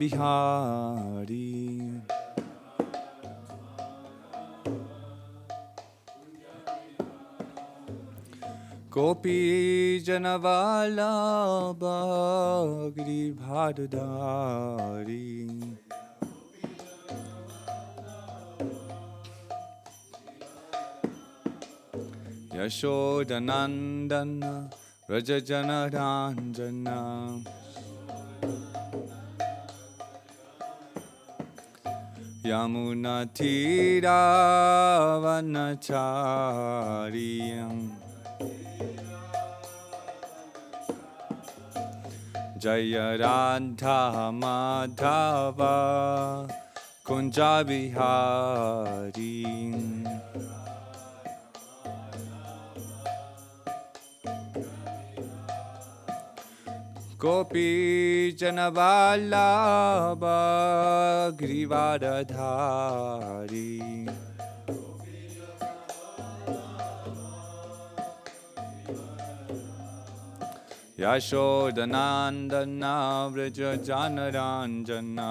Bihari. Gopi Janavalabha Giridhari. Yashodanandana Rajajanaranjana Yamunatiravanachariyam Jaya Radha Madhava Kunjabihari. Gopi Janavalabha Giridhari. Yashodanandana Vrajajanaranjana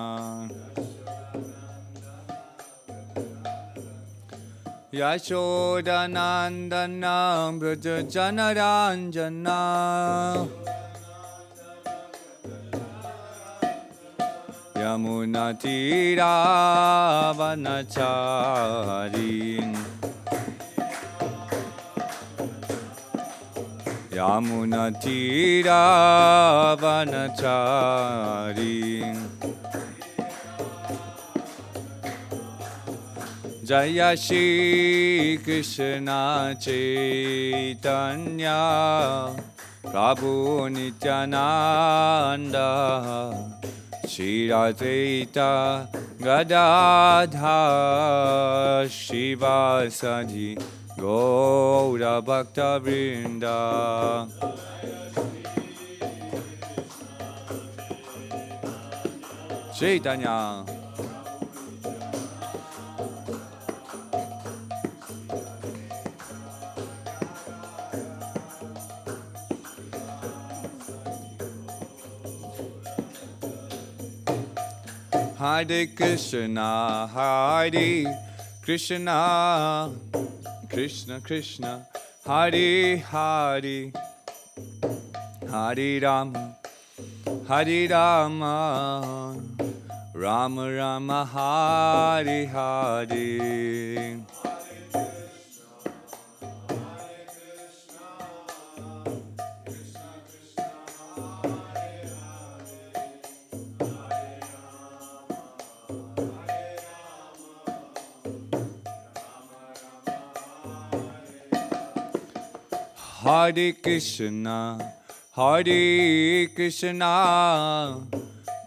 Yashodanandana Vrajajanaranjana Yamunatiravanachariyam Yamunatiravanachariyam Jaya Shri Krishna Chaitanya Prabhu Nityananda Shri Advaita Gadadhar Shivasadi Gaura Bhakta Vrinda. Chaitanya. Hare Krishna, Hare Krishna, Krishna Krishna, Hare Hare, Hare Rama, Hare Rama, Rama Rama, Hare Hare. Hare Krishna, Hare Krishna,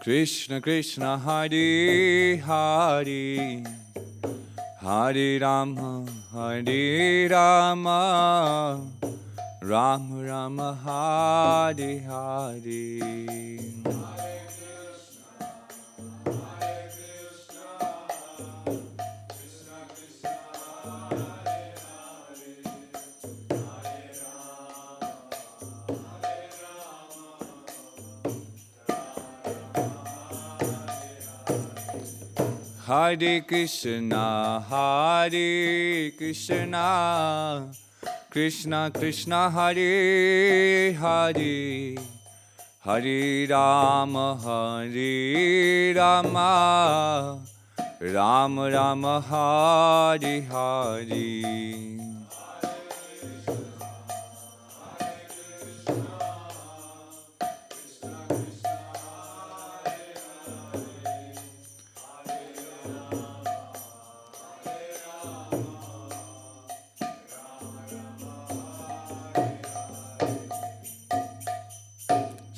Krishna Krishna, Hare Hare, Hare Rama, Hare Rama, Rama Rama, Hare Hare. Hare Krishna, Hare Krishna, Krishna Krishna, Hare Hare, Hare Rama, Hare Rama, Rama Rama, Hare Hare.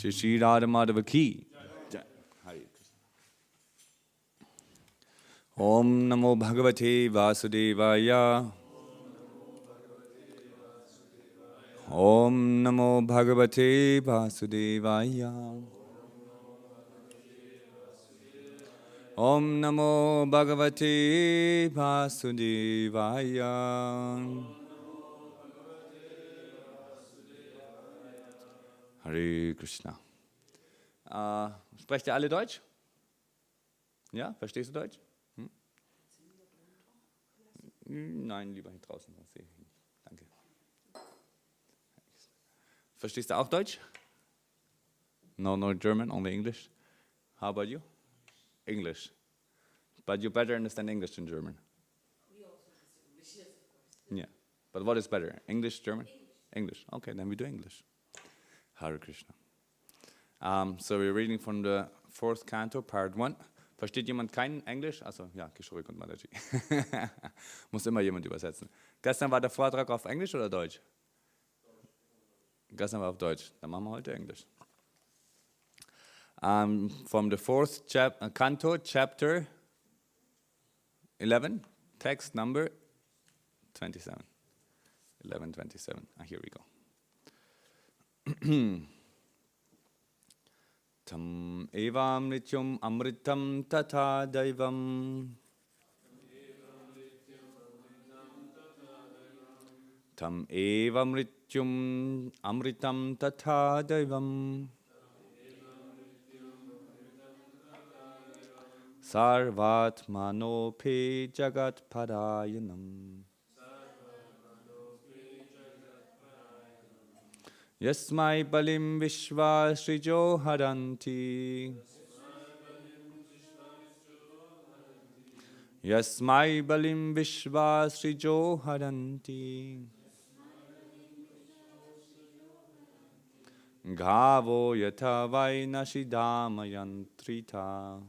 Shri Radha Madhava ki. Om Namo Bhagavate Vasudevaya. Om Namo Bhagavate Vasudevaya. Om Namo Bhagavate Vasudevaya. Hare Krishna. Sprecht ihr alle Deutsch? Ja, verstehst du Deutsch? Nein, lieber hier draußen. Das sehe ich nicht. Danke. Verstehst du auch Deutsch? No, no German, only English. How about you? English. But you better understand English than German. We also understand English, yes, of course. Yeah. But what is better? English, German? English. Okay, then we do English. Hare Krishna. So we're reading from the 4th canto, part 1. Versteht jemand kein Englisch? Also, ja, Kishore und Mataji. Muss immer jemand übersetzen. Gestern war der Vortrag auf Englisch oder Deutsch? Gestern war auf Deutsch. Dann machen wir heute Englisch. From the 4th canto, chapter 11, text number 27. 11:27. Here we go. Tam evam nityam amritam tatha daivam. Tam evam nityam amritam tatha daivam. Sarvatmanope jagat parayanam. Yasmai balim vishva srijo haranti. Yasmai balim vishva srijo haranti. Gavo yatha vainashidamayantrita.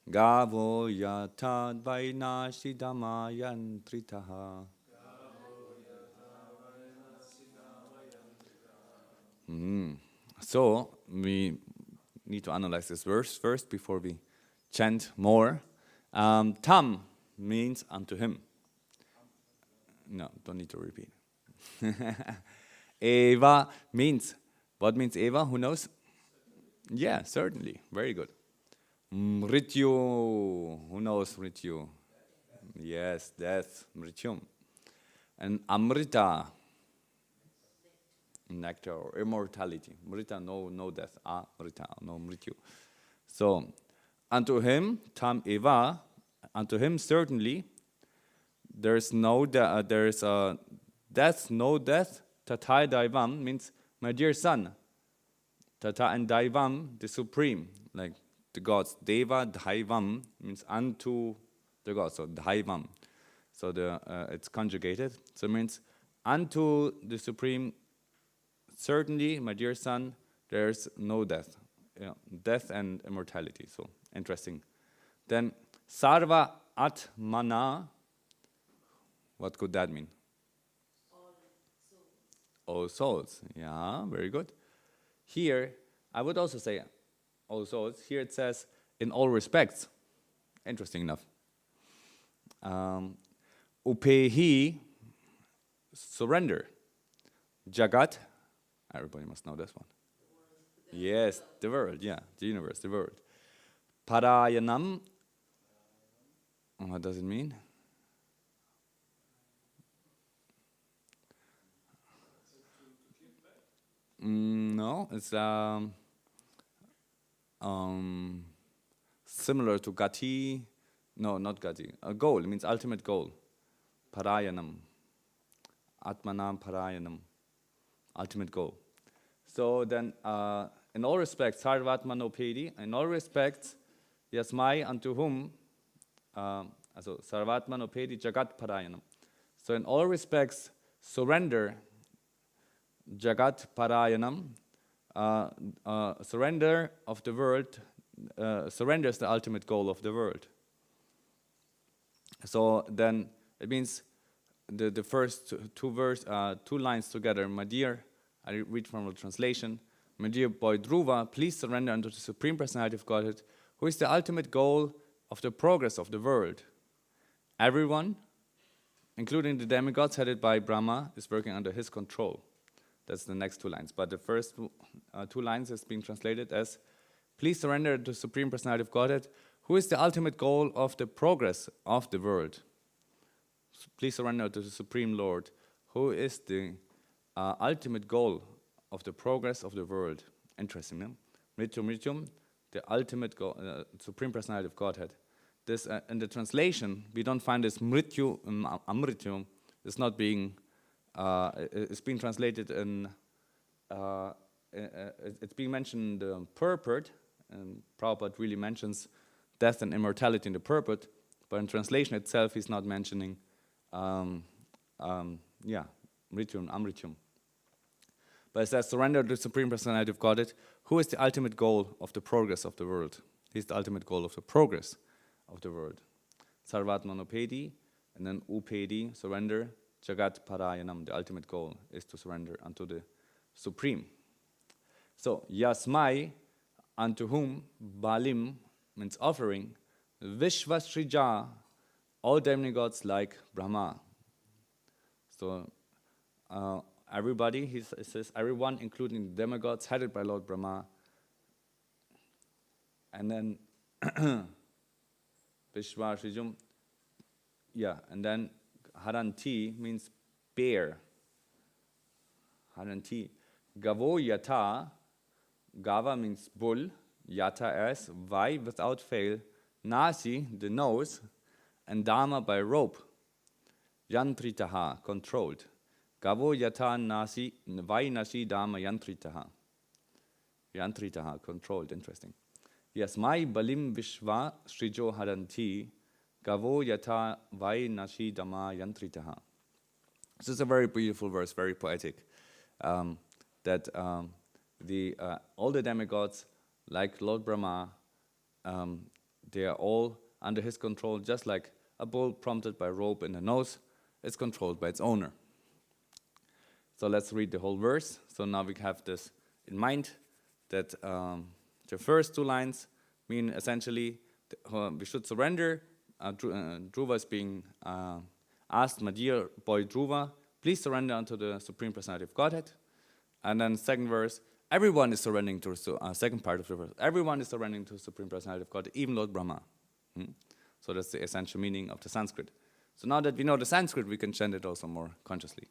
Gavo yatha vainashidamayantritaha. So, we need to analyze this verse first before we chant more. Tam means unto him. No, don't need to repeat. Eva means, what means Eva? Who knows? Yeah, certainly. Very good. Mrityu. Who knows Mrityu? Yes, death. Mrityum. And Amrita. Nectar or immortality. Mrita, no death. Amrita, no Mrityu. So, unto him, Tam Eva, unto him certainly, there's no death, no death. Tathai Daivam means my dear son. Tata and Daivam, the supreme, like the gods. Deva Daivam means unto the gods. So Daivam. So it's conjugated. So it means unto the supreme, certainly, my dear son, there's no death. Death and immortality. So interesting. Then Sarva Atmana. What could that mean? All souls. Yeah, very good. Here, I would also say all souls. Here it says in all respects. Interesting enough. Upehi, surrender. Jagat, everybody must know this one. Yes, the world, yeah, the universe, the world. Parayanam, what does it mean? No, it's similar to Gati. No, not Gati. A goal, it means ultimate goal. Parayanam. Atmanam Parayanam. Ultimate goal. So then, in all respects, Sarvatmanopedi, in all respects, Yasmai unto whom, also Sarvatmanopedi Jagat Parayanam. So in all respects, surrender Jagat Parayanam, surrender of the world, surrenders the ultimate goal of the world. So then it means the first two lines together, my dear, I read from the translation, my dear boy Dhruva, please surrender unto the Supreme Personality of Godhead, who is the ultimate goal of the progress of the world. Everyone, including the demigods headed by Brahma, is working under his control. That's the next two lines. But the first two lines is being translated as, please surrender to the Supreme Personality of Godhead, who is the ultimate goal of the progress of the world. Please surrender to the Supreme Lord, who is the ultimate goal of the progress of the world. Interesting, no? Mrityum, the ultimate Supreme Personality of Godhead. This in the translation, we don't find this Mrityu, Amrityum, it's not being, it's being translated in, it's being mentioned in the purport, and Prabhupada really mentions death and immortality in the purport, but in translation itself, he's not mentioning, Mrityum, Amrityum. But it says, surrender to the Supreme Personality of Godhead, who is the ultimate goal of the progress of the world. He's the ultimate goal of the progress of the world. Sarvatmanopedi, and then Upedi, surrender. Jagat Parayanam, the ultimate goal is to surrender unto the Supreme. So, Yasmai, unto whom, Balim, means offering, Vishvasrija, all demigods like Brahma. So, everybody, he says, everyone, including the demigods, headed by Lord Brahma. And then, Vishvasrijum, and then Haranti means bear. Haranti. Gavo Yata, Gava means bull, Yata as, Vai without fail, Nasi, the nose, and Dharma by rope. Yantritaha, controlled. Gavo Yata Nasi, Vai Nasi Dharma Yantritaha. Yantritaha, controlled, interesting. Yes, my Balim Vishva Srijo Haranti, Gavo Yata Vai Nasi Dhamma Yantritaha. This is a very beautiful verse, very poetic. That all the demigods, like Lord Brahma, they are all under his control, just like a bull prompted by rope in the nose is controlled by its owner. So let's read the whole verse. So now we have this in mind, that the first two lines mean essentially we should surrender. Dhruva is being asked, my dear boy Dhruva, please surrender unto the Supreme Personality of Godhead. And then second verse, everyone is surrendering to second part of the verse. Everyone is surrendering to the Supreme Personality of Godhead, even Lord Brahma. So that's the essential meaning of the Sanskrit. So now that we know the Sanskrit, we can chant it also more consciously.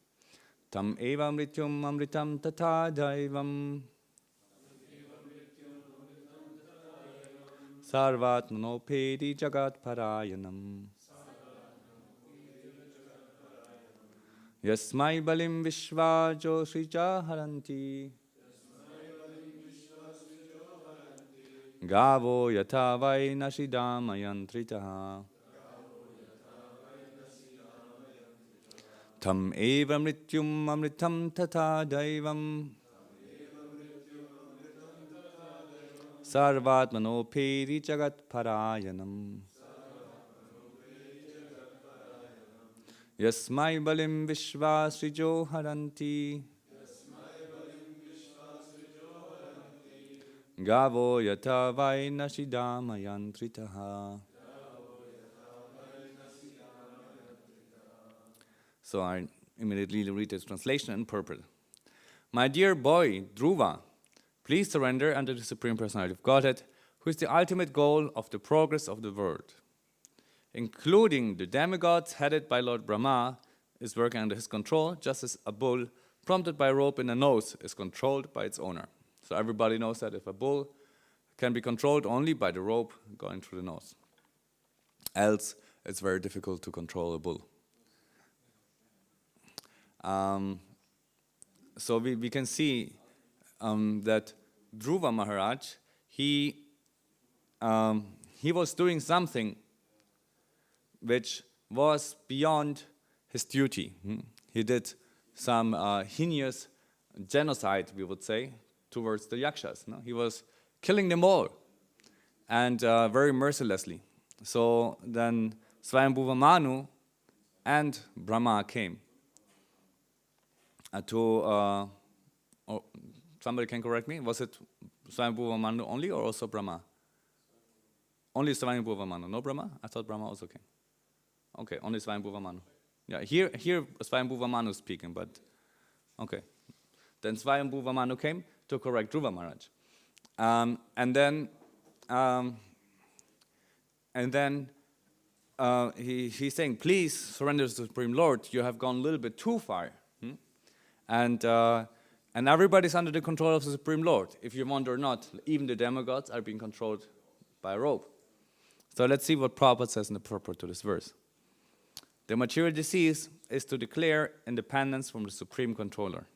Tam eva mrityum amritam tata daivam sarvatmanopedi jagat parayanam yasmai balim vishva joshrija haranti gavo yata vai nashidamayantritaha tam eva mrityum amritam tata daivam sarvatmanopedi jagat parayanam yasmai balim vishva srijo haranti gavo yata vai nashidamayantritaha. So I immediately read this translation and purport. My dear boy, Dhruva, please surrender unto the Supreme Personality of Godhead, who is the ultimate goal of the progress of the world. Including the demigods headed by Lord Brahma is working under his control, just as a bull prompted by a rope in the nose is controlled by its owner. So everybody knows that if a bull can be controlled only by the rope going through the nose. Else, it's very difficult to control a bull. So we can see that Dhruva Maharaj, he was doing something which was beyond his duty. He did some heinous genocide, we would say, towards the Yakshas. No? He was killing them all, and very mercilessly. So then Swayambhuva Manu and Brahma came. Somebody can correct me, was it Swayambhuva Manu only or also Brahma? Only Swayambhuva Manu, no Brahma? I thought Brahma also came. Okay, only Swayambhuva Manu. Yeah, here Swayambhuva Manu speaking, but okay. Then Swayambhuva Manu came to correct Dhruva Maharaj. And then he's saying, please surrender to the Supreme Lord, you have gone a little bit too far. And And everybody's under the control of the Supreme Lord. If you want or not, even the demigods are being controlled by a rope. So let's see what Prabhupada says in the purport to this verse. The material disease is to declare independence from the Supreme Controller.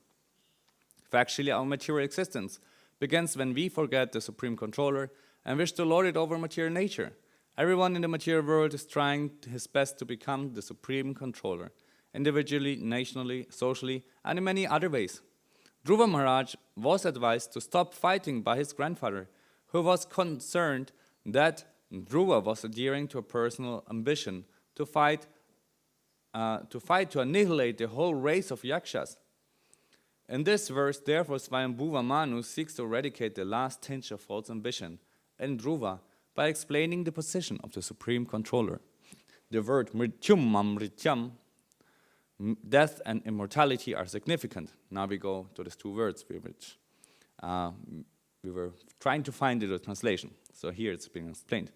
Factually, our material existence begins when we forget the Supreme Controller and wish to lord it over material nature. Everyone in the material world is trying his best to become the Supreme Controller, individually, nationally, socially, and in many other ways. Dhruva Maharaj was advised to stop fighting by his grandfather, who was concerned that Dhruva was adhering to a personal ambition to fight to annihilate the whole race of yakshas. In this verse, therefore, Swayambhuva Manu seeks to eradicate the last tinge of false ambition in Dhruva by explaining the position of the Supreme Controller. The word mrityum amrityam, death and immortality, are significant. Now we go to these two words which we were trying to find the translation. So here it's being explained.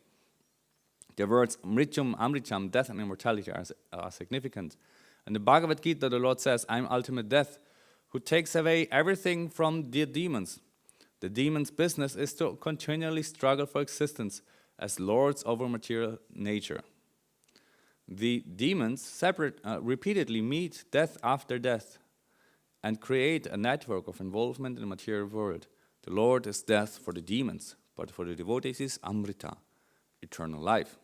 The words mrityum amrityam, death and immortality, are significant. In the Bhagavad Gita, the Lord says, I am ultimate death, who takes away everything from the demons. The demons' business is to continually struggle for existence as lords over material nature. The demons repeatedly meet death after death and create a network of involvement in the material world. The Lord is death for the demons, but for the devotees is Amrita, eternal life.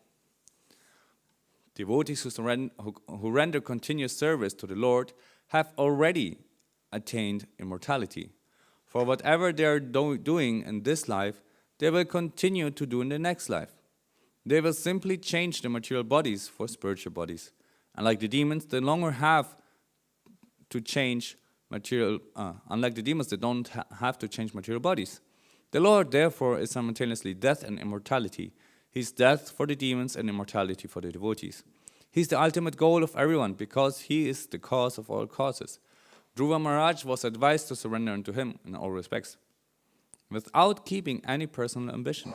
Devotees who render continuous service to the Lord have already attained immortality. For whatever they are doing in this life, they will continue to do in the next life. They will simply change the material bodies for spiritual bodies. And like the demons, they no longer have to change material, unlike the demons, they don't have to change material bodies. The Lord, therefore, is simultaneously death and immortality. He's death for the demons and immortality for the devotees. He's the ultimate goal of everyone because he is the cause of all causes. Dhruva Maharaj was advised to surrender unto him in all respects, without keeping any personal ambition.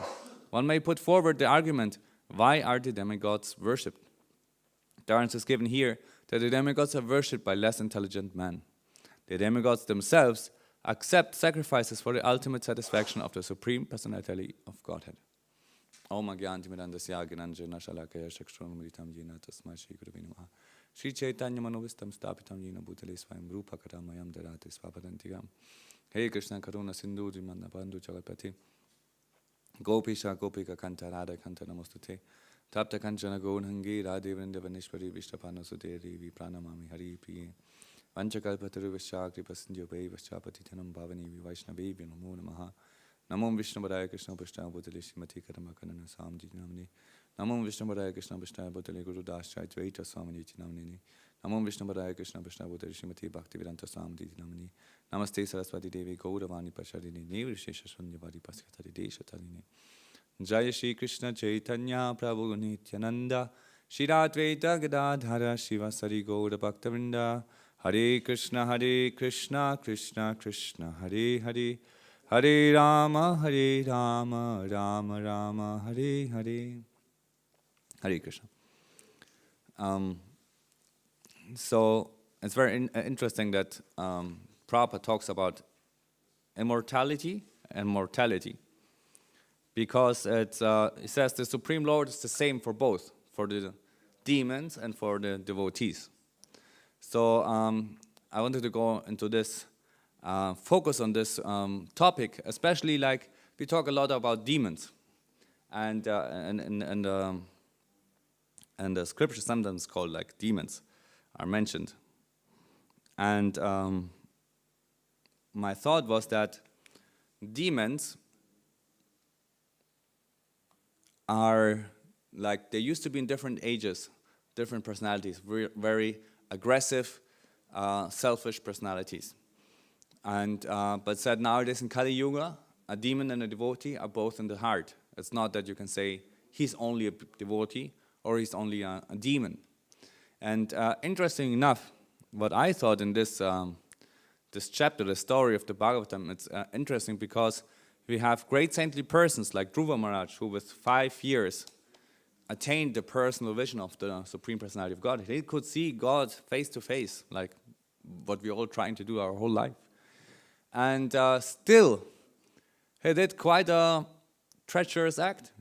One may put forward the argument, why are the demigods worshipped? The answer is given here that the demigods are worshipped by less intelligent men. The demigods themselves accept sacrifices for the ultimate satisfaction of the Supreme Personality of Godhead. Om Agyanti Mirandasya Gnanjana Shalakaya Shakshram Mritam Jina Tasmai Shri Gurave Namaha. Shri Chaitanya Manovistam Stapitam Jina Bhutale Swayam Rupa Karamayam Darati Svapadantigam. Hey Krishna Karuna Sindhu Dimanda Bandhu Jagapati. Gopisha Gopika Kanta Radha Kanta Namostute. Tapta Kanchana Gaunhangi Radhe Vrindavaneshwari Vishtapana Suderi Vipranamami Hari Priye. Vanchakalpataru Vishakri Pasindhyo Bhai Vishapati Tanam Bhavani Vivashnavi Namo Namaha. Namo Vishnu Padaya Krishna Prashtaya Bhutale Srimati Karamakanana Samji Namni. Namo Vishnu Padaya Krishna Prashtaya Bhutale Guru Dasya Dvaita Swamini Namni. Namo Vishnu Padaya Krishna Prashtaya Bhutale Srimati Bhakti Vedanta Samji Namni. Namaste Saraswati Devi Gauravani Pasharini Nivishesha Shunyavari Paskatari Desha Tarini. Jaya Shri Krishna Chaitanya Prabhu Nityananda Shri Advaita Gadadhara Shivasari Gaura Bhaktavrinda. Hare Krishna Krishna Krishna Hare Hare. Hare Rama, Rama Rama, Hare Hare. Hare Krishna. So it's very interesting that Prabhupada talks about immortality and mortality, because it says the Supreme Lord is the same for both, for the demons and for the devotees. So I wanted to go into this. Focus on this topic, especially like we talk a lot about demons, and the scripture sometimes called like demons are mentioned. And my thought was that demons are like, they used to be in different ages, different personalities, very aggressive, selfish personalities. And but said nowadays in Kali Yuga, a demon and a devotee are both in the heart. It's not that you can say he's only a devotee or he's only a demon. And interesting enough, what I thought in this this chapter, the story of the Bhagavatam, it's interesting because we have great saintly persons like Dhruva Maharaj, who with 5 years attained the personal vision of the Supreme Personality of God. He could see God face to face, like what we're all trying to do our whole life. And still, he did quite a treacherous act,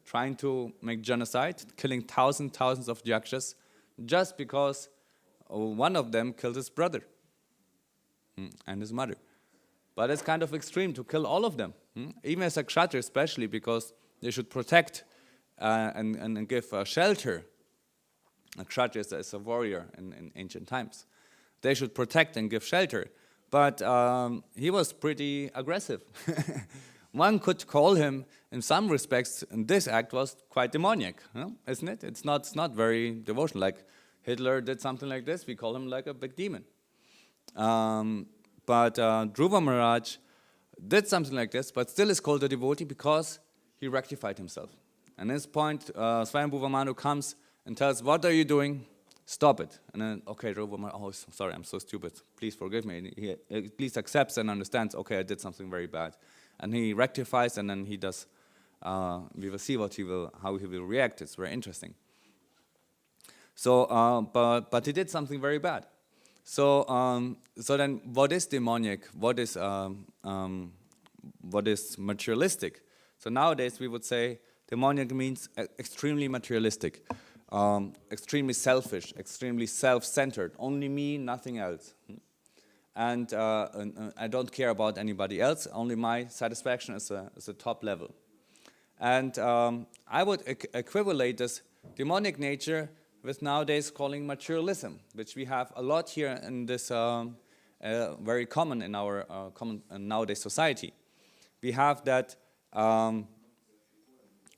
trying to make genocide, killing thousands of yakshas, just because one of them killed his brother and his mother. But it's kind of extreme to kill all of them, even as a kshatriya, especially because they should protect and give shelter. A kshatriya is a warrior in ancient times. They should protect and give shelter. But he was pretty aggressive. One could call him, in some respects, and this act was quite demoniac, isn't it? It's not very devotional. Like Hitler did something like this, we call him like a big demon. But Dhruva Maharaj did something like this, but still is called a devotee because he rectified himself. And at this point, Swayambhuva Manu comes and tells, what are you doing? Stop it. And then, okay, Dhruva Maharaj, oh, sorry, I'm so stupid. Please forgive me. And he at least accepts and understands, okay, I did something very bad. And he rectifies, and then he does, we will see how he will react. It's very interesting. So, but he did something very bad. So then, what is demoniac? What is materialistic? So nowadays we would say demoniac means extremely materialistic, extremely selfish, extremely self-centered. Only me, nothing else. And I don't care about anybody else. Only my satisfaction is a top level. And I would equivalent this demonic nature with nowadays calling materialism, which we have a lot here in this very common in our nowadays society. We have that there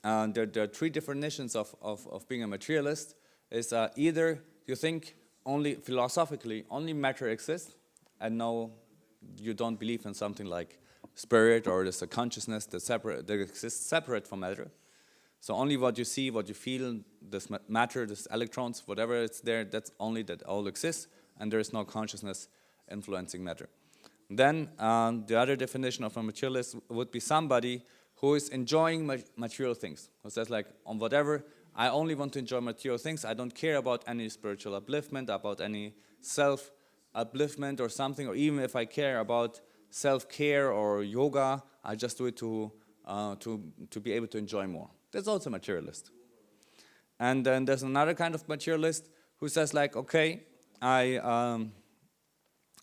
are three definitions of being a materialist. Is either you think only philosophically only matter exists, and no, you don't believe in something like spirit or there's a consciousness that exists separate from matter. So only what you see, what you feel, this matter, this electrons, whatever it's there, that's only that all exists, and there is no consciousness influencing matter. Then the other definition of a materialist would be somebody who is enjoying material things. Who says like, on whatever, I only want to enjoy material things. I don't care about any spiritual upliftment, about any self-upliftment or something, or even if I care about self-care or yoga, I just do it to be able to enjoy more. That's also a materialist. And then there's another kind of materialist who says like, okay, I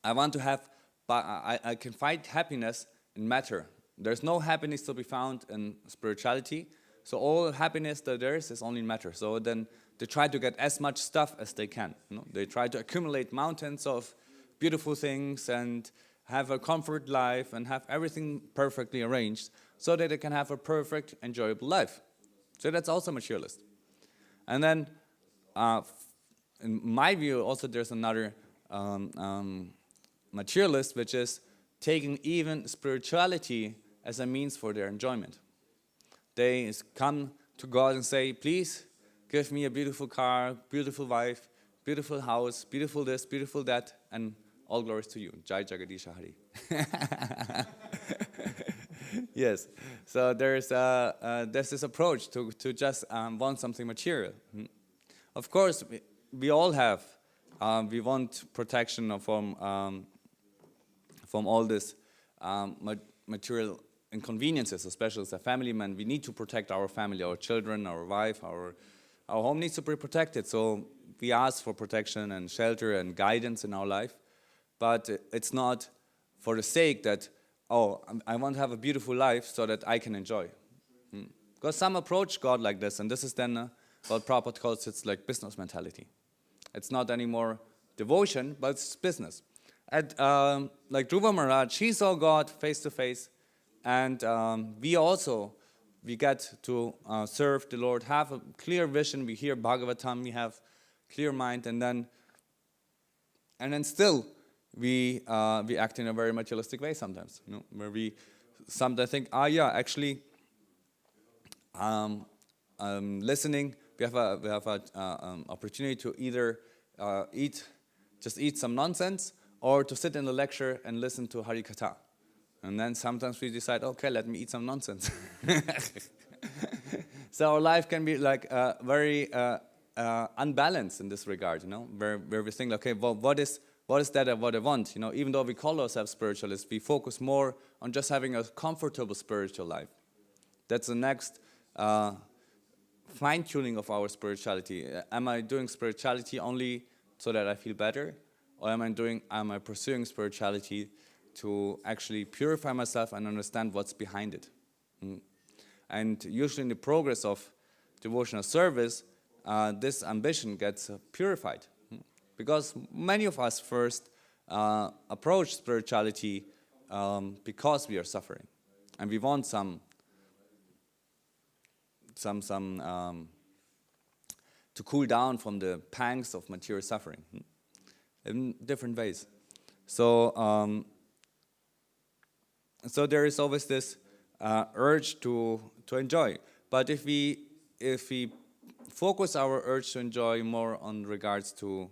want to have, I can find happiness in matter. There's no happiness to be found in spirituality. So all happiness that there is only in matter. So then they try to get as much stuff as they can. They try to accumulate mountains of beautiful things and have a comfort life and have everything perfectly arranged so that they can have a perfect, enjoyable life. So that's also materialist. And then, in my view, also there's another materialist, which is taking even spirituality as a means for their enjoyment. They come to God and say, please give me a beautiful car, beautiful wife, beautiful house, beautiful this, beautiful that, and all glories to you. Jai Jagadisha Hari. Yes. So there's this approach to just want something material. Of course, we all have. We want protection from all this material inconveniences, especially as a family man. We need to protect our family, our children, our wife, our home needs to be protected. So we ask for protection and shelter and guidance in our life. But it's not for the sake that, oh, I want to have a beautiful life so that I can enjoy. Because some approach God like this, and this is then what Prabhupada calls it's like business mentality. It's not anymore devotion, but it's business. Like Dhruva Maharaj, he saw God face to face, and we get to serve the Lord, have a clear vision. We hear Bhagavatam, we have clear mind, and then still we act in a very materialistic way sometimes, where we sometimes think, actually, listening. We have an opportunity to either eat some nonsense, or to sit in the lecture and listen to Hari Katha. And then sometimes we decide, okay, let me eat some nonsense. So our life can be like very unbalanced in this regard, where we think, okay, well, what is what is that what I want? Even though we call ourselves spiritualists, we focus more on just having a comfortable spiritual life. That's the next fine-tuning of our spirituality. Am I doing spirituality only so that I feel better? Or am I pursuing spirituality to actually purify myself and understand what's behind it? And usually in the progress of devotional service, this ambition gets purified. Because many of us first approach spirituality because we are suffering. And we want some to cool down from the pangs of material suffering in different ways. So there is always this urge to enjoy. But if we focus our urge to enjoy more on regards to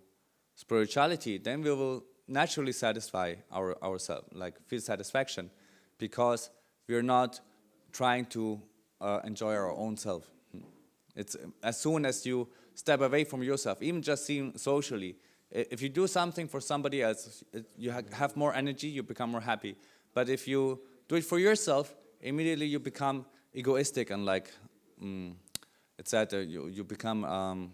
spirituality, then we will naturally satisfy ourselves, like feel satisfaction, because we are not trying to enjoy our own self. It's as soon as you step away from yourself, even just seen socially, if you do something for somebody else, you have more energy, you become more happy. But if you do it for yourself, immediately you become egoistic and it's that you become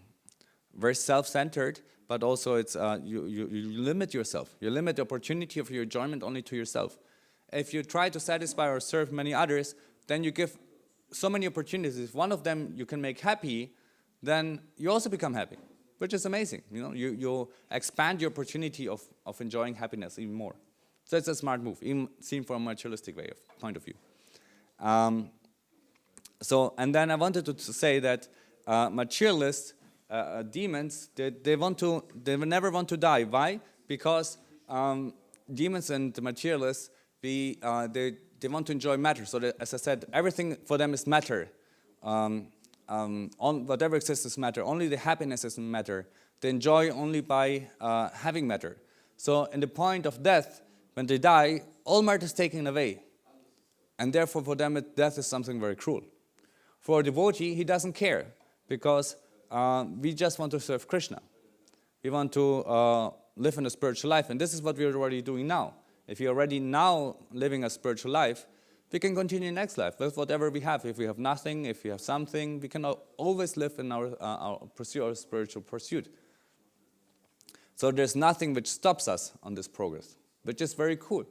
very self-centered, but also it's you limit yourself. You limit the opportunity of your enjoyment only to yourself. If you try to satisfy or serve many others, then you give so many opportunities. If one of them you can make happy, then you also become happy, which is amazing. You expand your opportunity of enjoying happiness even more. So it's a smart move, even seen from a materialistic point of view. And then I wanted to say that materialists, demons, they will never want to die. Why? Because demons and materialists, they want to enjoy matter. So that, as I said, everything for them is matter. Whatever exists is matter. Only the happiness is matter. They enjoy only by having matter. So in the point of death, when they die, all matter is taken away. And therefore for them death is something very cruel. For a devotee, he doesn't care, because we just want to serve Krishna. We want to live in a spiritual life, and this is what we are already doing now. If you're already now living a spiritual life, we can continue next life with whatever we have. If we have nothing, if we have something, we can always live in our spiritual pursuit. So there's nothing which stops us on this progress, which is very cool.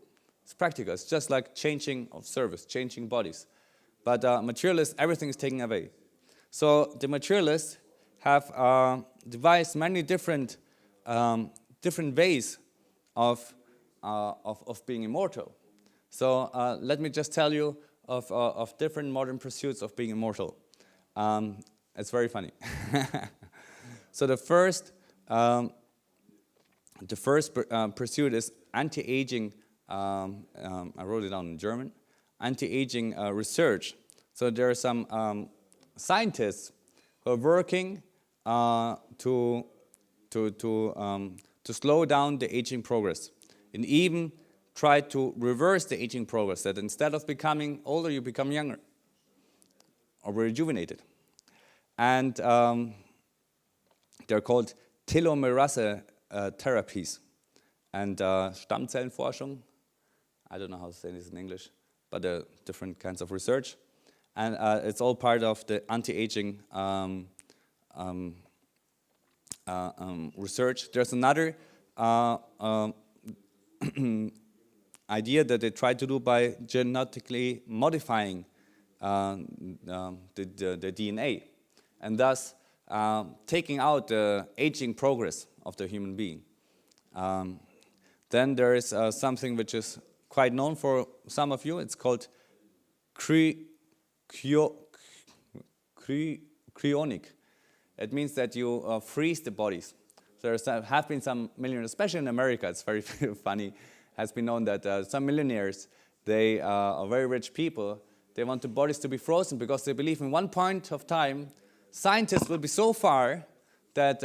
It's practical. It's just like changing of service, changing bodies. But materialists, everything is taken away. So the materialists have devised many different ways of being immortal. So let me just tell you of different modern pursuits of being immortal. It's very funny. So the first pursuit is anti-aging. I wrote it down in German. Anti-aging research. So there are some scientists who are working to slow down the aging progress, and even try to reverse the aging progress, that instead of becoming older, you become younger or rejuvenated. And they're called telomerase therapies and Stammzellenforschung. I don't know how to say this in English, but there are different kinds of research. And it's all part of the anti-aging research. There's another idea that they try to do by genetically modifying the DNA, and thus taking out the aging progress of the human being. Then there is something which is quite known for some of you. It's called cryonic. It means that you freeze the bodies. There have been some millionaires, especially in America, it's very funny, has been known that some millionaires, they are very rich people, they want the bodies to be frozen because they believe in one point of time, scientists will be so far that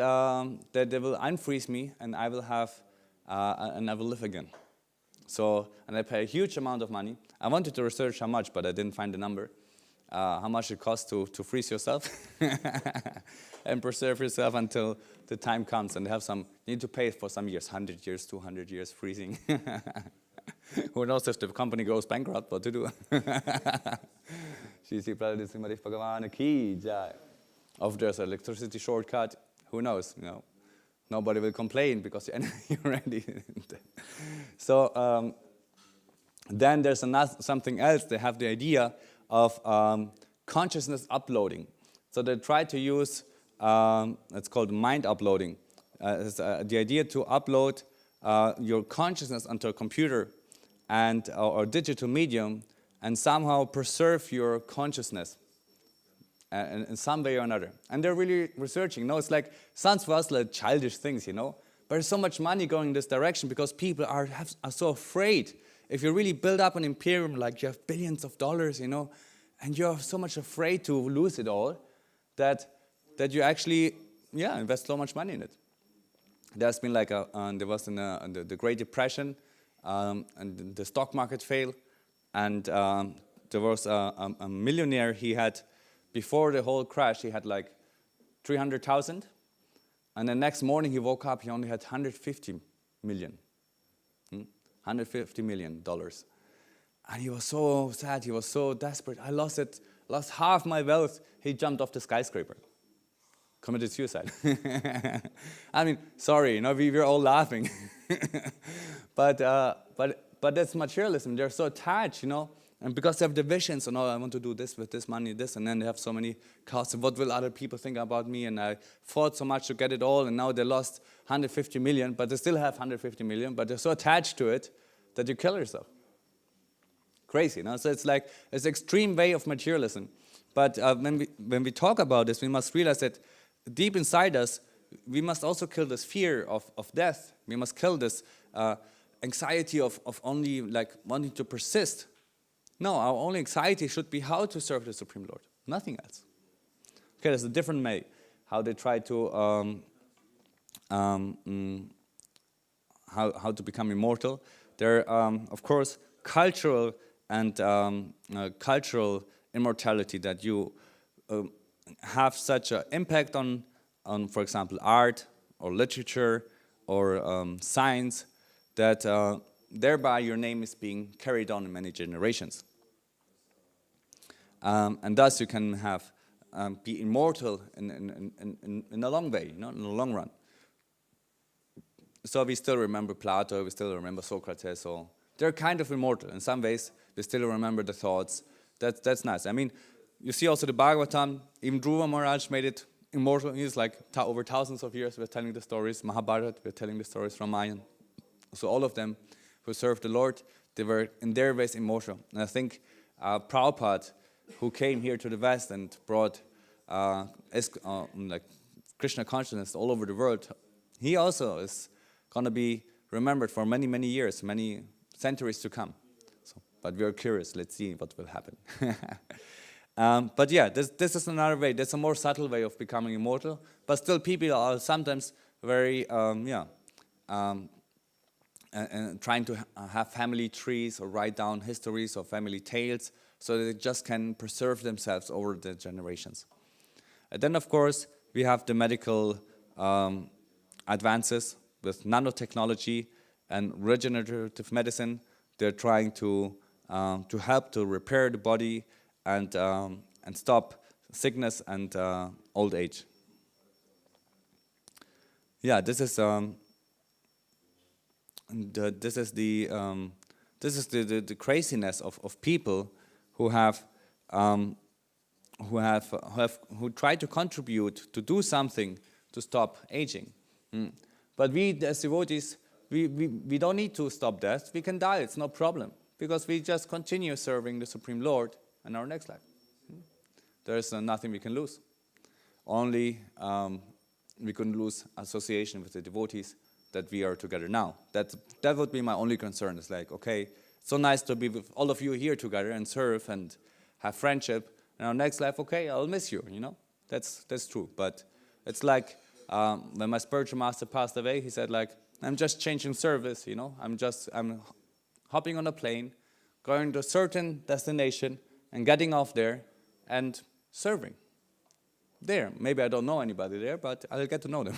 they will unfreeze me and I will have, and I will live again. So, and I pay a huge amount of money. I wanted to research how much, but I didn't find the number. how much it costs to freeze yourself and preserve yourself until the time comes, and you need to pay for some years, 100 years, 200 years freezing. Who knows if the company goes bankrupt, what to do? If there's an electricity shortcut, who knows? Nobody will complain because you're ready. So then there's something else. They have the idea of consciousness uploading. So they try to use, it's called mind uploading. It's the idea to upload your consciousness onto a computer or digital medium and somehow preserve your consciousness in some way or another. And they're really researching. It's like, sounds for us like childish things, but there's so much money going in this direction because people are so afraid. If you really build up an imperium, like you have billions of dollars, and you're so much afraid to lose it all, that you actually, invest so much money in it. There's been like there was the Great Depression, and the stock market failed, and there was a millionaire. He had, before the whole crash, he had like 300,000, and the next morning he woke up, he only had 150 million. $150 million. And he was so sad, he was so desperate. I lost half my wealth. He jumped off the skyscraper, committed suicide. I mean, sorry, we were all laughing. But that's materialism. They're so attached, and because they have the visions, I want to do this with this money, this, and then they have so many costs. What will other people think about me? And I fought so much to get it all, and now they lost 150 million, but they still have 150 million, but they're so attached to it that you kill yourself. Crazy, So it's like, it's an extreme way of materialism. But when we talk about this, we must realize that deep inside us, we must also kill this fear of death. We must kill this anxiety of only like wanting to persist. No, our only anxiety should be how to serve the Supreme Lord, nothing else. Okay, there's a different way how they try to how to become immortal. There, of course, cultural and cultural immortality, that you have such an impact on, for example, art or literature or science, that thereby your name is being carried on in many generations. And thus you can have be immortal in a long way, in the long run. So we still remember Plato, we still remember Socrates, so they're kind of immortal. In some ways, we still remember the thoughts. That's nice. I mean, you see also the Bhagavatam, even Dhruva Maharaj made it immortal. He's like over thousands of years, we're telling the stories. Mahabharata, we're telling the stories from Mayan. So all of them who served the Lord, they were in their ways immortal. And I think Prabhupada, who came here to the West and brought like Krishna consciousness all over the world, he also is going to be remembered for many, many years, many centuries to come. So, but we're curious. Let's see what will happen. But yeah, this is another way. There's a more subtle way of becoming immortal. But still, people are sometimes very, and trying to have family trees or write down histories or family tales so that they just can preserve themselves over the generations. And then, of course, we have the medical advances with nanotechnology and regenerative medicine. They're trying to help to repair the body and stop sickness and old age. Yeah, this is the craziness of people who try to contribute to do something to stop aging. But we as devotees, we don't need to stop death. We can die, it's no problem, because we just continue serving the Supreme Lord in our next life. There's nothing we can lose. Only we can lose association with the devotees that we are together now. That would be my only concern. It's like, okay, so nice to be with all of you here together and serve and have friendship. In our next life, okay, I'll miss you, That's true. But it's like when my spiritual master passed away, he said like, I'm just changing service, I'm hopping on a plane, going to a certain destination and getting off there and serving. There, maybe I don't know anybody there, but I'll get to know them.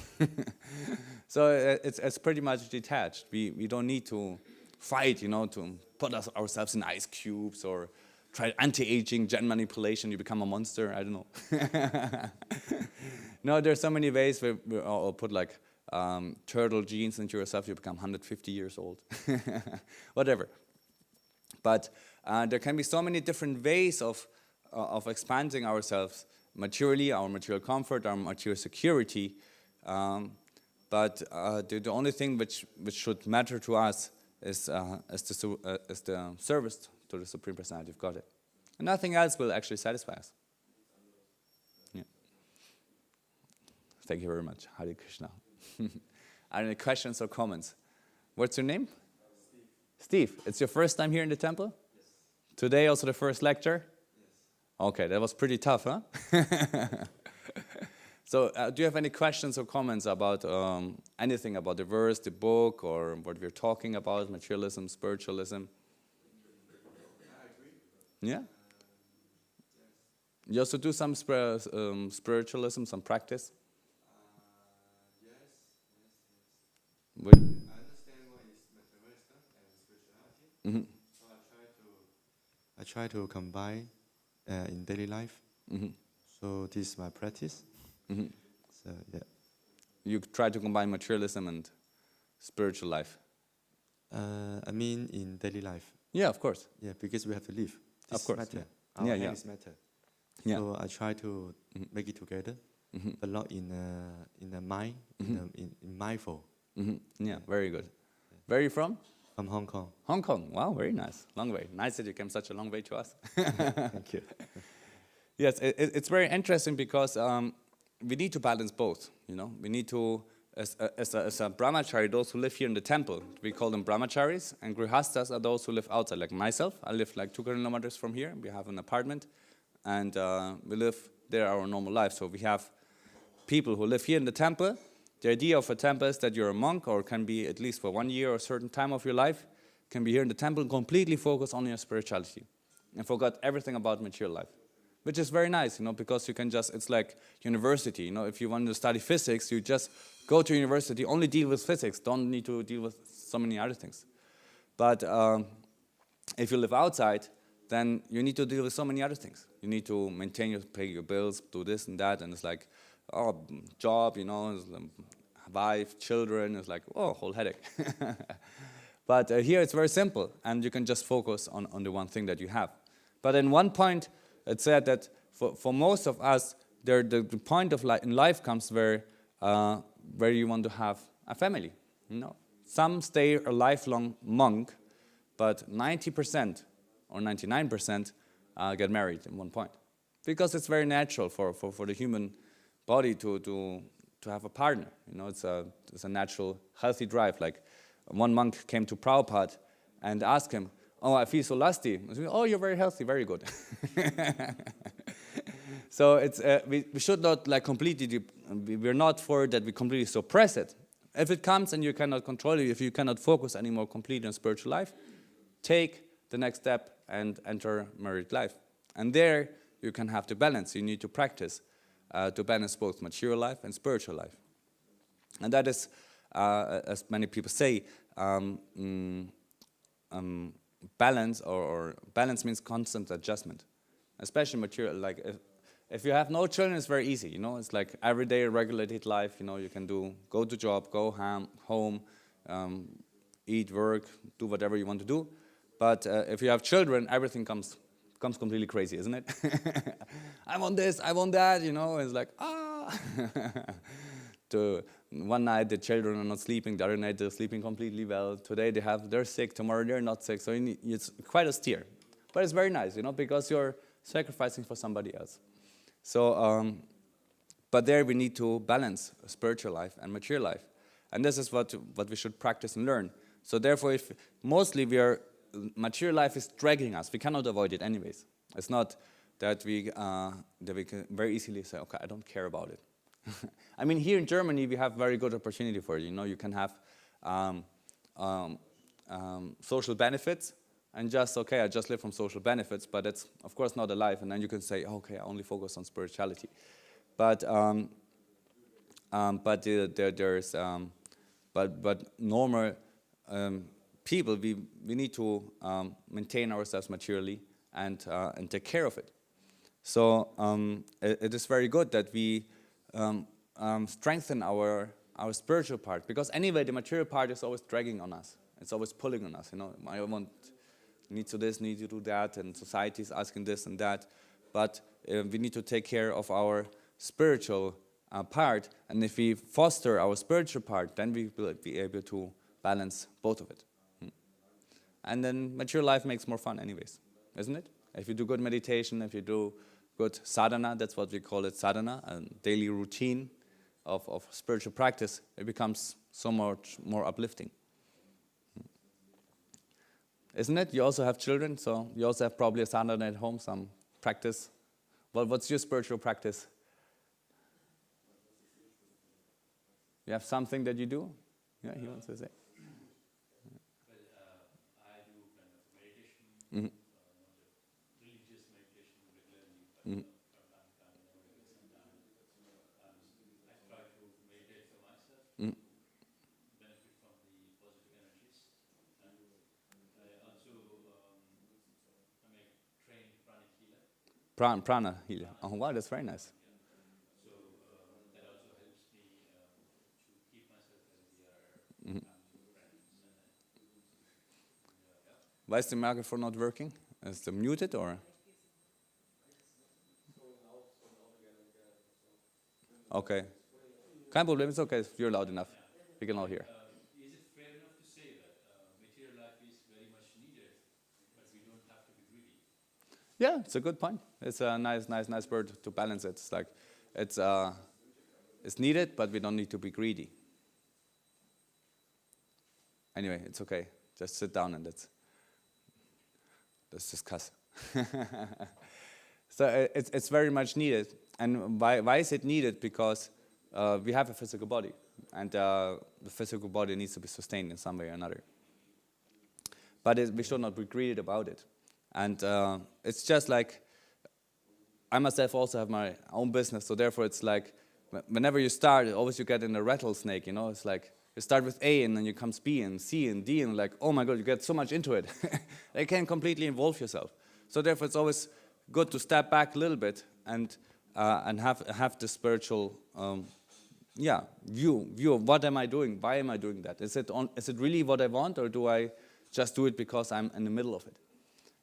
So it's pretty much detached. We don't need to fight, to put ourselves in ice cubes or try anti-aging, gen manipulation, you become a monster, I don't know. No, there's so many ways where or put like turtle genes into yourself, you become 150 years old. Whatever. But there can be so many different ways of expanding ourselves maturely, our material comfort, our material security. But the only thing which should matter to us is the service to the Supreme Personality of Godhead. And nothing else will actually satisfy us. Yeah. Thank you very much. Hare Krishna. Are there any questions or comments? What's your name? Steve. Steve, it's your first time here in the temple? Yes. Today also the first lecture? Yes. Okay, that was pretty tough, huh? So do you have any questions or comments about anything about the verse, the book, or what we're talking about, materialism, spiritualism? I agree. Yeah? Yes. You also do some spiritualism, some practice? Yes. With, I understand what is materialism and spirituality. So I try to combine in daily life. So this is my practice. So yeah. You try to combine materialism and spiritual life? I mean in daily life. Yeah, of course. Yeah, because we have to live. This Of course, matter. yeah. Our Yeah, hands matter. Yeah. So I try to make it together, but not in the mind, in mindful. Yeah, very good. Where are you from? From Hong Kong. Hong Kong. Wow, very nice. Long way. Nice that you came such a long way to us. Thank you. Yes, it's very interesting because we need to balance both. We need to, as a brahmachari, those who live here in the temple, we call them brahmacharis, and grihastas are those who live outside. Like myself, I live like 2 kilometers from here. We have an apartment, and we live there our normal life. So we have people who live here in the temple. The idea of a temple is that you're a monk, or can be at least for 1 year or a certain time of your life, can be here in the temple and completely focus on your spirituality and forgot everything about material life. Which is very nice, because you can just, it's like university, if you want to study physics, you just go to university, only deal with physics, don't need to deal with so many other things. But if you live outside, then you need to deal with so many other things. You need to pay your bills, do this and that, and it's like, job, wife, children, it's like, whole headache. But here it's very simple, and you can just focus on the one thing that you have. But in one point, it said that for most of us, the point of in life comes where you want to have a family. Some stay a lifelong monk, but 90% or 99% get married at one point, because it's very natural for the human body to have a partner. It's a natural, healthy drive. Like one monk came to Prabhupada and asked him, I feel so lusty. I said, you're very healthy, very good. So it's we should not completely, we're not for that we completely suppress it. If it comes and you cannot control it, if you cannot focus anymore completely on spiritual life, take the next step and enter married life. And there you can have the balance. You need to practice to balance both material life and spiritual life. And that is, as many people say, balance, or balance means constant adjustment, especially material. Like if you have no children, it's very easy. It's like everyday regulated life. You can go to job, go home, eat, work, do whatever you want to do. But if you have children, everything comes completely crazy, isn't it? I want this, I want that. It's like one night the children are not sleeping, the other night they're sleeping completely well. Today they're sick, tomorrow they're not sick. So it's quite austere. But it's very nice, because you're sacrificing for somebody else. So, but there we need to balance spiritual life and material life. And this is what we should practice and learn. So therefore, if mostly material life is dragging us, we cannot avoid it anyways. It's not that we can very easily say, okay, I don't care about it. I mean, here in Germany, we have very good opportunity for it. You can have social benefits, and just, okay, I just live from social benefits, but it's of course not a life. And then you can say, okay, I only focus on spirituality. But normal people, we need to maintain ourselves materially and take care of it. So it is very good that we strengthen our spiritual part, because anyway the material part is always dragging on us. It's always pulling on us. I need to this, need to do that, and society is asking this and that. But we need to take care of our spiritual part, and if we foster our spiritual part, then we will be able to balance both of it. And then material life makes more fun anyways, isn't it? If you do good meditation, if you do good sadhana, that's what we call it, sadhana, a daily routine of spiritual practice, it becomes so much more uplifting. Isn't it? You also have children, so you also have probably a sadhana at home, some practice. Well, what's your spiritual practice? You have something that you do? Yeah, he wants to say. I do kind of meditation, Mm-hmm. not a religious meditation regularly, but Mm-hmm. from time to time, whenever I get some time, I try to meditate for myself, Mm-hmm. benefit from the positive energies. And I also I'm a trained pranic healer. Prana healer. Oh, wow, that's very nice. So that also helps me to keep myself healthier, Mm-hmm. family, friends, and yeah. Why is the microphone not working? Is it muted or? Okay. Kein Problem, it's okay, if you're loud enough. We can all hear. Is it fair enough to say that material life is very much needed, but we don't have to be greedy? Yeah, it's a good point. It's a nice word to balance it. It's like, it's needed, but we don't need to be greedy. Anyway, it's okay. Just sit down and let's discuss. So it's very much needed. And why is it needed? Because we have a physical body, and the physical body needs to be sustained in some way or another. But we should not be greedy about it. And it's just like, I myself also have my own business, so therefore it's like, whenever you start, always you get in a rattlesnake, It's like, you start with A, and then you comes B, and C, and D, and like, oh my God, you get so much into it. You can completely involve yourself. So therefore it's always good to step back a little bit and have the spiritual view of what am I doing? Why am I doing that? Is it really what I want, or do I just do it because I'm in the middle of it?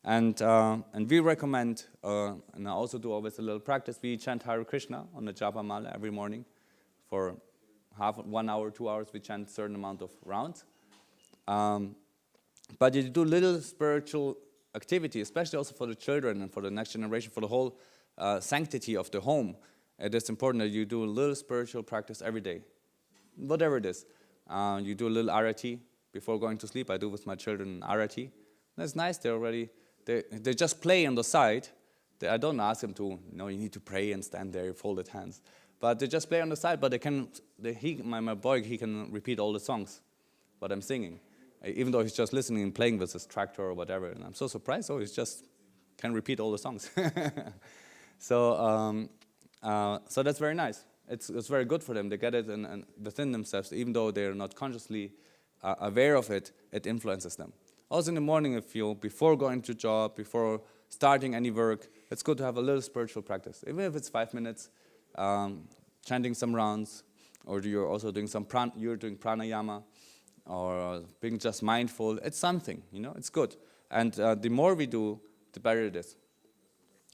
And we recommend, and I also do always a little practice, we chant Hare Krishna on the Japa Mala every morning for 1 hour, 2 hours, we chant a certain amount of rounds. But you do little spiritual activity, especially also for the children and for the next generation, for the whole sanctity of the home. It is important that you do a little spiritual practice every day, whatever it is. You do a little arati before going to sleep. I do with my children arati. That's nice. They just play on the side. I don't ask them to, you need to pray and stand there, folded hands. But they just play on the side. But my boy, he can repeat all the songs, what I'm singing, even though he's just listening and playing with his tractor or whatever. And I'm so surprised. Oh, he just can repeat all the songs. So that's very nice. It's very good for them. They get it within themselves, even though they're not consciously aware of it. It influences them. Also in the morning, before going to job, before starting any work, it's good to have a little spiritual practice, even if it's 5 minutes, chanting some rounds, or you're also doing doing pranayama, or being just mindful. It's something, it's good. And the more we do, the better it is.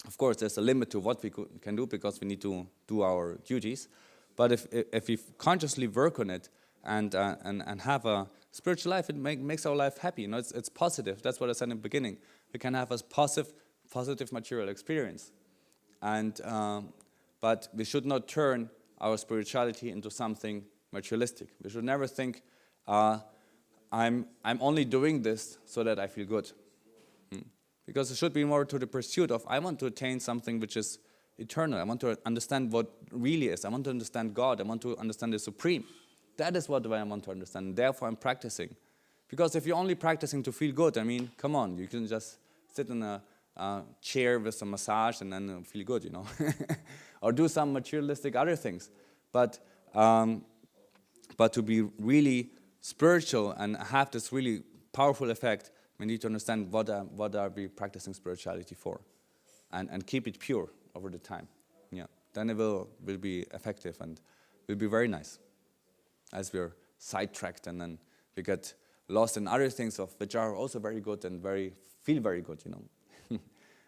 Of course, there's a limit to what we can do because we need to do our duties. But if we consciously work on it and have a spiritual life, it makes our life happy. It's positive. That's what I said in the beginning. We can have a positive material experience, but we should not turn our spirituality into something materialistic. We should never think, I'm only doing this so that I feel good. Because it should be more to the pursuit of, I want to attain something which is eternal. I want to understand what really is. I want to understand God. I want to understand the Supreme. That is what I want to understand. Therefore, I'm practicing. Because if you're only practicing to feel good, I mean, come on, you can just sit in a chair with some massage and then feel good, you know. Or do some materialistic other things. But to be really spiritual and have this really powerful effect, we need to understand what are we practicing spirituality for, and keep it pure over the time. Yeah, then it will be effective and will be very nice. As we're sidetracked and then we get lost in other things which are also very good and feel very good, you know.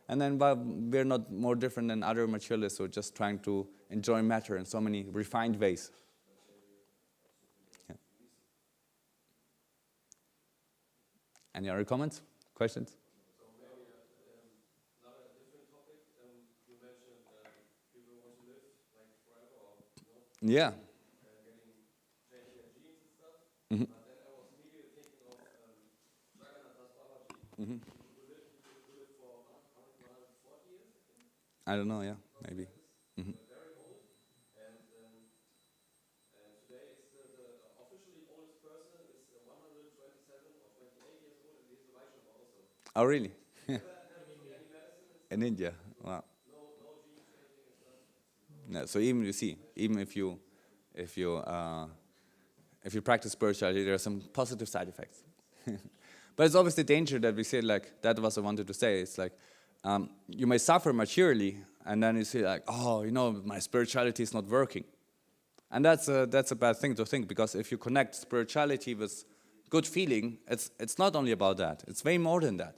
And then we're not more different than other materialists who are just trying to enjoy matter in so many refined ways. Yeah. Any other comments, questions? So maybe another different topic. You mentioned people want to live like forever, or Yeah. changing their genes and stuff. Mm-hmm. But then I was immediately thinking of Jagannath's Babaji. Mm-hmm. Who lived for 140 years, I think. I don't know, yeah, maybe. Mm-hmm. Very old, and today is the officially oldest person is 127 or 28 years old, and he's a Vaishnava also. Oh, really? Any medicine? In India, wow. No genes changing and stuff. No, so even if you practice spirituality, there are some positive side effects. But it's always the danger that we say, like, that was I wanted to say. It's like, you may suffer materially, and then you say, like, oh, you know, my spirituality is not working. And that's a bad thing to think, because if you connect spirituality with good feeling, it's not only about that. It's way more than that.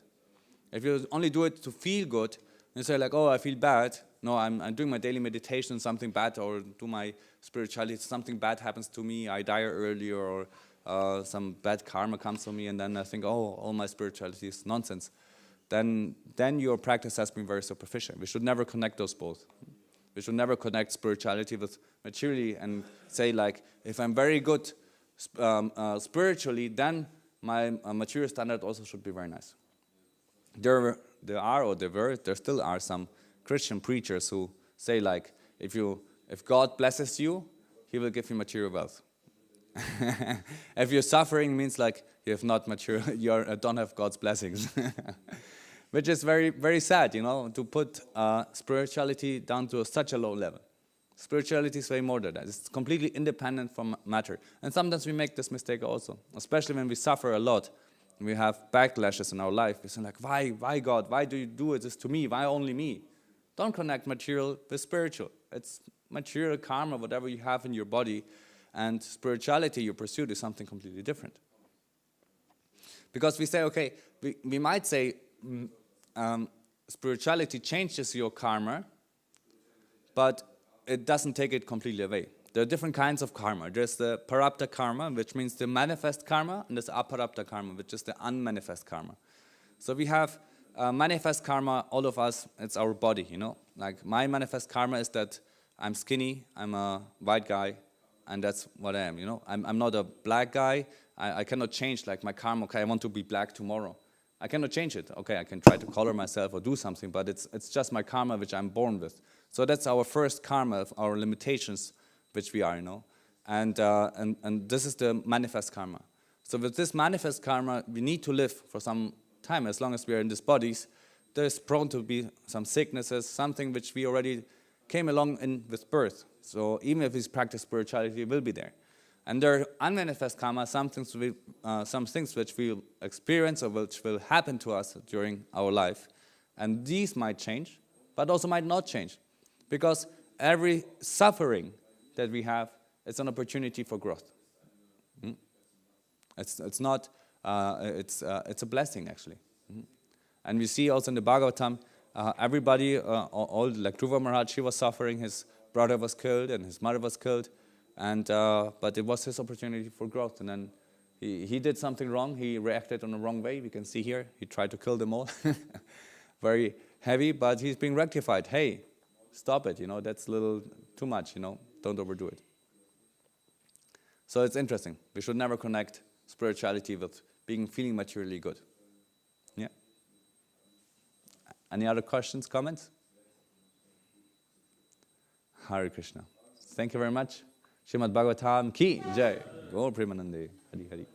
If you only do it to feel good, and you say, like, oh, I feel bad. No, I'm doing my daily meditation, something bad, or do my spirituality, something bad happens to me, I die early, or some bad karma comes to me, and then I think, oh, all my spirituality is nonsense. Then your practice has been very superficial. We should never connect those both. We should never connect spirituality with materially and say, like, if I'm very good spiritually, then my material standard also should be very nice. There still are some Christian preachers who say, like, if God blesses you, He will give you material wealth. If you're suffering, means like you have not material, you don't have God's blessings, which is very, very sad, you know, to put spirituality down to such a low level. Spirituality is way more than that. It's completely independent from matter. And sometimes we make this mistake also, especially when we suffer a lot. We have backlashes in our life. We say, like, why God? Why do you do this to me? Why only me? Don't connect material with spiritual. It's material karma, whatever you have in your body, and spirituality you pursued is something completely different. Because we say, okay, we might say spirituality changes your karma, but it doesn't take it completely away. There are different kinds of karma. There's the parabdha karma, which means the manifest karma, and there's aparabdha karma, which is the unmanifest karma. So we have manifest karma, all of us, it's our body, you know. Like, my manifest karma is that I'm skinny, I'm a white guy, and that's what I am, you know. I'm not a black guy. I cannot change, like, my karma. Okay, I want to be black tomorrow. I cannot change it. Okay, I can try to color myself or do something, but it's just my karma which I'm born with. So that's our first karma, our limitations, which we are, you know. And this is the manifest karma. So with this manifest karma, we need to live for some time. As long as we are in these bodies, there's prone to be some sicknesses, something which we already came along in with birth. So even if we practice spirituality, it will be there. And there are unmanifest karma, some things which we'll experience or which will happen to us during our life. And these might change, but also might not change. Because every suffering that we have is an opportunity for growth. It's a blessing, actually. And we see also in the Bhagavatam, everybody, all like Dhruva Maharaj, he was suffering, his brother was killed and his mother was killed, but it was his opportunity for growth. And then he did something wrong, he reacted in the wrong way, we can see here, he tried to kill them all. Very heavy, but he's being rectified. Hey, stop it, you know, that's a little too much, you know, don't overdo it. So it's interesting. We should never connect spirituality with feeling materially good. Yeah. Any other questions, comments? Hare Krishna. Thank you very much. Srimad Bhagavatam ki jai. Gour Premanande. Hari Hari.